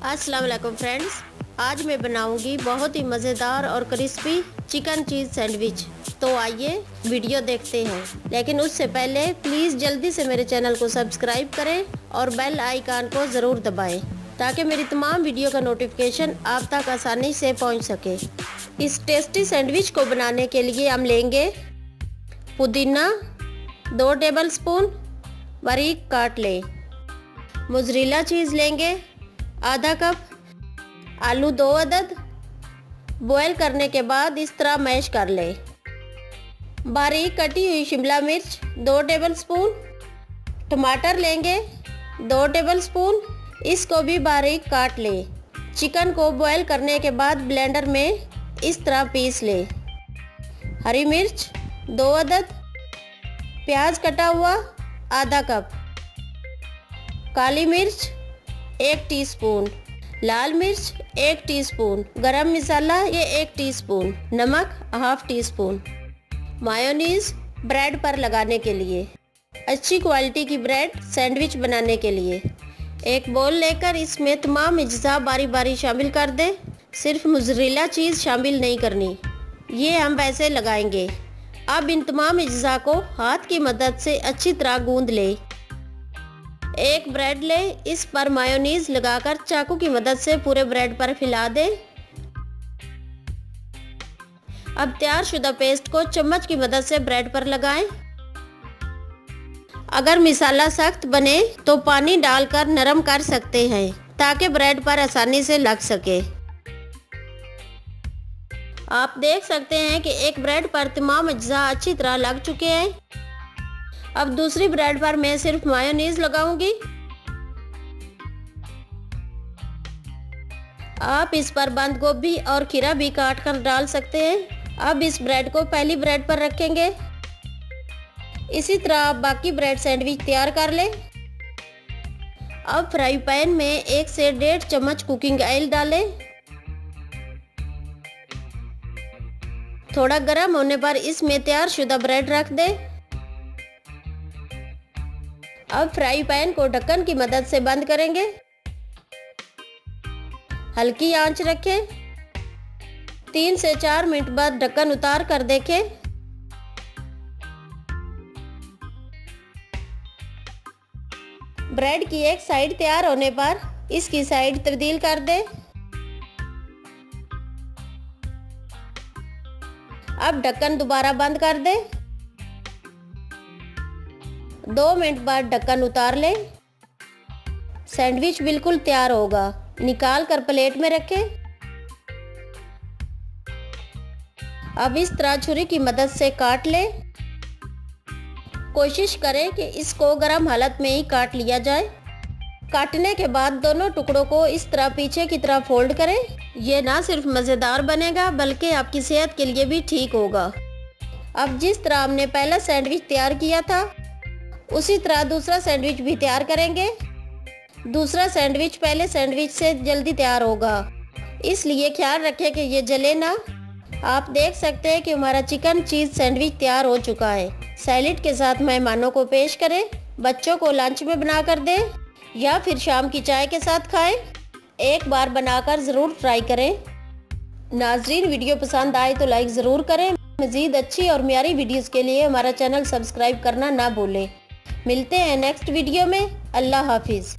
अस्सलाम वालेकुम फ्रेंड्स, आज मैं बनाऊंगी बहुत ही मज़ेदार और क्रिस्पी चिकन चीज़ सैंडविच। तो आइए वीडियो देखते हैं, लेकिन उससे पहले प्लीज़ जल्दी से मेरे चैनल को सब्सक्राइब करें और बेल आइकन को ज़रूर दबाएं ताकि मेरी तमाम वीडियो का नोटिफिकेशन आप तक आसानी से पहुंच सके। इस टेस्टी सैंडविच को बनाने के लिए हम लेंगे पुदीना 2 टेबलस्पून बारीक काट लें, मोज़रेला चीज़ लेंगे आधा कप, आलू 2 अदद बॉयल करने के बाद इस तरह मैश कर लें, बारीक कटी हुई शिमला मिर्च 2 टेबलस्पून, टमाटर लेंगे 2 टेबलस्पून, इसको भी बारीक काट लें। चिकन को बॉयल करने के बाद ब्लेंडर में इस तरह पीस लें। हरी मिर्च 2 अदद, प्याज कटा हुआ आधा कप, काली मिर्च 1 टीस्पून, लाल मिर्च 1 टीस्पून, गरम मसाला ये 1 टीस्पून, नमक ½ टीस्पून, मायोनीज ब्रेड पर लगाने के लिए, अच्छी क्वालिटी की ब्रेड सैंडविच बनाने के लिए। एक बोल लेकर इसमें तमाम अज्जा बारी बारी शामिल कर दें, सिर्फ मोज़रेला चीज़ शामिल नहीं करनी, ये हम वैसे लगाएंगे। अब इन तमाम अज्जा को हाथ की मदद से अच्छी तरह गूंद लें। एक ब्रेड लें, इस पर मायोनीज लगाकर चाकू की मदद से पूरे ब्रेड पर फैला दें। अब तैयारशुदा पेस्ट को चम्मच की मदद से ब्रेड पर लगाएं। अगर मसाला सख्त बने तो पानी डालकर नरम कर सकते हैं ताकि ब्रेड पर आसानी से लग सके। आप देख सकते हैं कि एक ब्रेड पर तमाम अज्जा अच्छी तरह लग चुके हैं। अब दूसरी ब्रेड पर मैं सिर्फ मायोनीज लगाऊंगी। आप इस पर बंद गोभी और खीरा भी काट कर डाल सकते हैं। अब इस ब्रेड को पहली ब्रेड पर रखेंगे। इसी तरह आप बाकी ब्रेड सैंडविच तैयार कर लें। अब फ्राई पैन में 1 से 1.5 चम्मच कुकिंग ऑयल डालें। थोड़ा गर्म होने पर इसमें तैयारशुदा ब्रेड रख दें। अब फ्राई पैन को ढक्कन की मदद से बंद करेंगे। हल्की आंच रखें। 3 से 4 मिनट बाद ढक्कन उतार कर देखें। ब्रेड की एक साइड तैयार होने पर इसकी साइड तब्दील कर दें। अब ढक्कन दोबारा बंद कर दें। 2 मिनट बाद ढक्कन उतार लें। सैंडविच बिल्कुल तैयार होगा। निकाल कर प्लेट में रखें। अब इस तरह छुरी की मदद से काट लें। कोशिश करें कि इसको गर्म हालत में ही काट लिया जाए। काटने के बाद दोनों टुकड़ों को इस तरह पीछे की तरह फोल्ड करें। ये ना सिर्फ मज़ेदार बनेगा बल्कि आपकी सेहत के लिए भी ठीक होगा। अब जिस तरह हमने पहला सैंडविच तैयार किया था उसी तरह दूसरा सैंडविच भी तैयार करेंगे। दूसरा सैंडविच पहले सैंडविच से जल्दी तैयार होगा, इसलिए ख्याल रखें कि ये जले ना। आप देख सकते हैं कि हमारा चिकन चीज़ सैंडविच तैयार हो चुका है। सैलेड के साथ मेहमानों को पेश करें, बच्चों को लंच में बनाकर दें या फिर शाम की चाय के साथ खाएं। एक बार बनाकर ज़रूर ट्राई करें। नाजरीन, वीडियो पसंद आए तो लाइक ज़रूर करें। मज़ीद अच्छी और म्यारी वीडियोज़ के लिए हमारा चैनल सब्सक्राइब करना ना भूलें। मिलते हैं नेक्स्ट वीडियो में। अल्लाह हाफिज़।